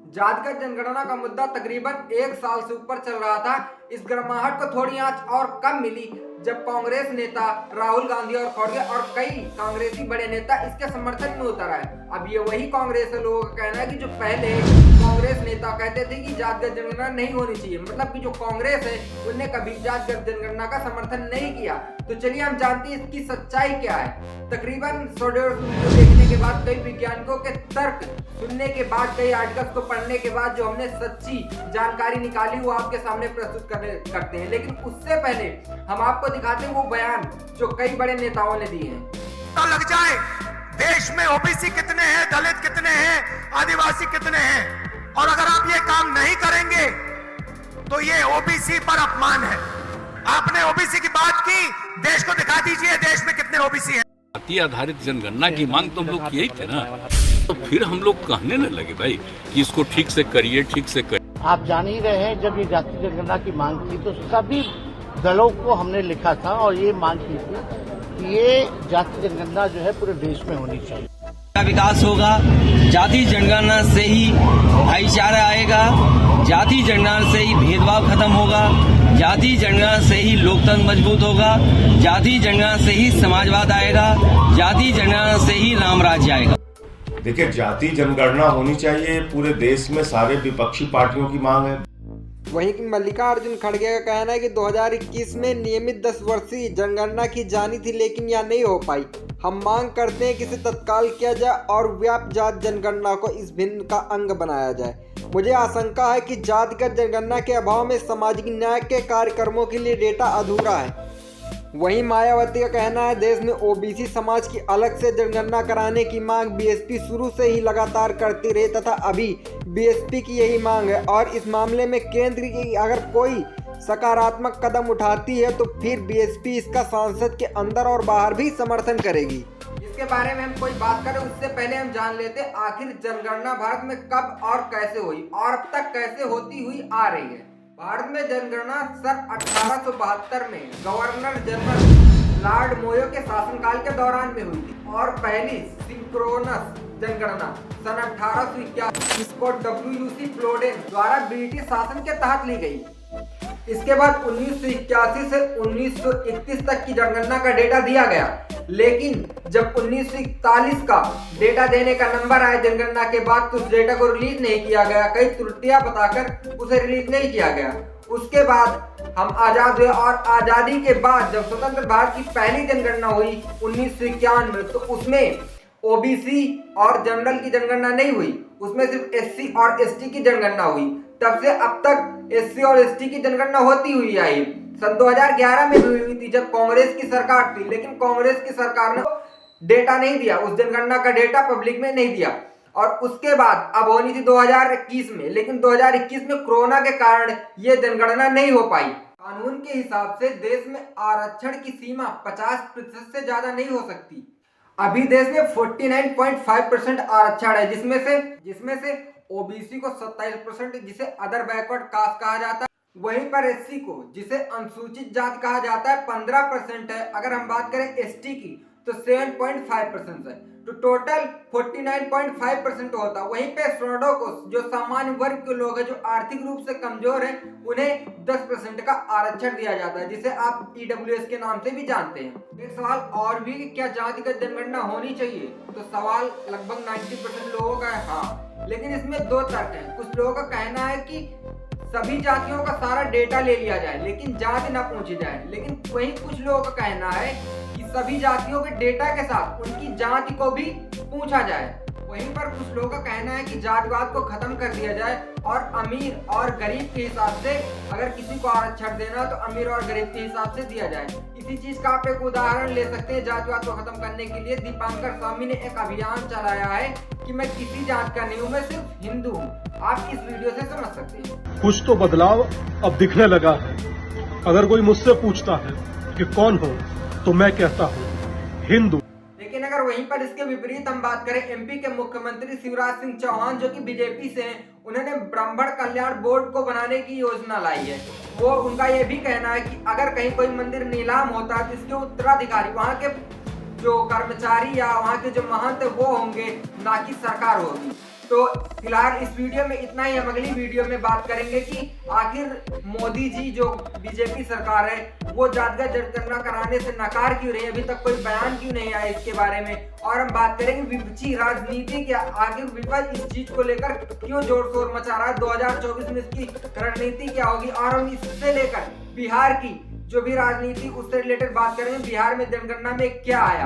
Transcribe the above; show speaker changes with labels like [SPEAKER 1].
[SPEAKER 1] जातिगत जनगणना का मुद्दा तकरीबन एक साल से ऊपर चल रहा था। इस गर्माहट को थोड़ी आंच और कम मिली जब कांग्रेस नेता राहुल गांधी और खड़गे और कई कांग्रेसी बड़े नेता इसके समर्थन में उतर आए। अब ये वही कांग्रेस लोगों का कहना है कि जो पहले कांग्रेस नेता कहते थे कि जातिगत जनगणना नहीं होनी चाहिए, मतलब कि जो कांग्रेस है उन्हें कभी जातिगत जनगणना का समर्थन नहीं किया। तो चलिए हम जानते हैं इसकी सच्चाई क्या है। तकरीबन 100-150 वीडियो देखने के बाद, कई वैज्ञानिकों के तर्क सुनने के बाद, कई आर्टिकल्स को पढ़ने के बाद जो हमने सच्ची जानकारी निकाली वो आपके सामने प्रस्तुत करते हैं। लेकिन उससे पहले हम आपको दिखाते हैं वो बयान जो कई बड़े नेताओं ने दिए हैं।
[SPEAKER 2] तो लग जाए देश में ओबीसी कितने हैं, दलित कितने हैं, आदिवासी कितने हैं, और अगर आप ये काम नहीं करेंगे तो ये ओबीसी पर अपमान है। आपने ओबीसी की बात की, देश को दिखा दीजिए देश में कितने ओबीसी हैं।
[SPEAKER 3] जाति आधारित जनगणना की मांग तो हम लोग किए ही थे ना, तो फिर हम लोग कहने न लगे भाई कि इसको ठीक से करिए, ठीक से करिए।
[SPEAKER 4] आप जान ही रहे हैं, जब ये जाति जनगणना की मांग थी तो सभी दलों को हमने लिखा था और ये मांग की थी कि ये जाति जनगणना जो है पूरे देश में होनी चाहिए।
[SPEAKER 5] विकास होगा, जाति जनगणना से ही भाईचारा आएगा, जाति जनगणना से ही भेदभाव खत्म होगा, जाति जनगणना से ही लोकतंत्र मजबूत होगा, जाति जनगणना से ही समाजवाद आएगा, जाति जनगणना से ही राम राज्य आएगा।
[SPEAKER 6] देखिए, जाति जनगणना होनी चाहिए, पूरे देश में सारे विपक्षी पार्टियों की मांग है।
[SPEAKER 1] वहीं मल्लिकार्जुन खड़गे का कहना है कि 2021 में नियमित 10 वर्षीय जनगणना की जानी थी लेकिन यह नहीं हो पाई। हम मांग करते हैं कि इसे तत्काल किया जाए और व्यापक जाति जनगणना को इस भिन्न का अंग बनाया जाए। मुझे आशंका है कि जातिगत जनगणना के अभाव में सामाजिक न्याय के कार्यक्रमों के लिए डेटा अधूरा है। वहीं मायावती का कहना है देश में ओबीसी समाज की अलग से जनगणना कराने की मांग बीएसपी शुरू से ही लगातार करती रही तथा अभी बीएसपी की यही मांग है और इस मामले में केंद्र की अगर कोई सकारात्मक कदम उठाती है तो फिर बीएसपी इसका संसद के अंदर और बाहर भी समर्थन करेगी। इसके बारे में हम कोई बात करें उससे पहले हम जान लेते हैं आखिर जनगणना भारत में कब और कैसे हुई और अब तक कैसे होती हुई आ रही है। भारत में जनगणना सन 1872 में गवर्नर जनरल लॉर्ड मोयो के शासनकाल के दौरान में हुई थी और पहली सिंक्रोनस जनगणना सन 1881 जिसको WUC प्लोडेन द्वारा ब्रिटिश शासन के तहत ली गई। इसके बाद 1981 से 1931 तक की जनगणना का डेटा दिया गया, लेकिन जब 1941 का डेटा देने का नंबर आया जनगणना के बाद तो उस डेटा को रिलीज नहीं किया गया, कई त्रुटियां बताकर उसे रिलीज नहीं किया गया। उसके बाद हम आजाद हुए और आजादी के बाद जब स्वतंत्र भारत की पहली जनगणना हुई 1951 में तो उसमें ओबीसी और जनरल की जनगणना नहीं हुई, उसमें सिर्फ एससी और एसटी की जनगणना हुई। तब से अब तक एससी और एसटी की जनगणना होती हुई आई। सन 2011 में भी हुई थी जब कांग्रेस की सरकार थी, लेकिन कांग्रेस की सरकार ने डेटा नहीं दिया, उस जनगणना का डेटा पब्लिक में नहीं दिया। और उसके बाद अब होनी थी 2021 में, लेकिन 2021 में कोरोना के कारण ये जनगणना नहीं हो पाई। कानून के हिसाब से देश में आरक्षण की सीमा 50% से ज्यादा नहीं हो सकती। अभी देश में 49.5% आरक्षण है, जिसमें से ओबीसी को 27%, जिसे अदर बैकवर्ड कास्ट कहा जाता है, वहीं पर एससी को, जिसे अनुसूचित जाति कहा जाता है, 15% है। अगर हम बात करें एसटी की तो 7.5% है, तो टोटल 49.5% होता है। वहीं पे श्रमिकों को, जो सामान्य वर्ग के लोग हैं, जो आर्थिक रूप से कमजोर हैं, उन्हें 10% का आरक्षण दिया जाता है, जिसे आप EWS के नाम से भी जानते हैं। एक सवाल और भी कि क्या जातिगत जनगणना होनी चाहिए, तो सवाल लगभग 90% लोगों का है हाँ, लेकिन इसमें दो तर्क हैं। कुछ लोगों का कहना है कि सभी जातियों का सारा डेटा ले लिया जाए लेकिन जाति ना पूछी जाए, लेकिन वहीं कुछ लोगों का कहना है कि सभी जातियों के डेटा के साथ उनकी जाति को भी पूछा जाए। वहीं पर कुछ लोगों का कहना है कि जातिवाद को खत्म कर दिया जाए और अमीर और गरीब के हिसाब से अगर किसी को आरक्षण देना तो अमीर और गरीब के हिसाब से दिया जाए। इसी चीज का आप एक उदाहरण ले सकते हैं। जातिवाद को खत्म करने के लिए दीपांकर स्वामी ने एक अभियान चलाया है कि मैं किसी जात का नहीं हूँ, मैं सिर्फ हिंदू हूँ। आप इस वीडियो से समझ सकते हैं।
[SPEAKER 7] कुछ तो बदलाव अब दिखने लगा है। अगर कोई मुझसे पूछता है कि कौन हो तो मैं कहता हूँ हिंदू।
[SPEAKER 1] लेकिन अगर वहीं पर इसके विपरीत हम बात करें, एमपी के मुख्यमंत्री शिवराज सिंह चौहान जो कि बीजेपी से हैं, उन्होंने ब्राह्मण कल्याण बोर्ड को बनाने की योजना लाई है। वो उनका ये भी कहना है कि अगर कहीं कोई मंदिर नीलाम होता है तो इसके उत्तराधिकारी, वहाँ के जो कर्मचारी या वहाँ के जो महंत वो होंगे, ना कि सरकार होगी। तो फिलहाल इस वीडियो में इतना ही। हम अगली वीडियो में बात करेंगे कि आखिर मोदी जी जो बीजेपी सरकार है वो जातिगत जनगणना कराने से नकार क्यों रही है, अभी तक कोई बयान क्यों नहीं आया इसके बारे में। और हम बात करेंगे विपक्षी राजनीति के आगे विपक्ष इस चीज को लेकर क्यों जोर शोर मचा रहा है, 2024 में इसकी रणनीति क्या होगी। और हम इससे लेकर बिहार की जो भी राजनीति उससे रिलेटेड बात करेंगे, बिहार में जनगणना में क्या आया।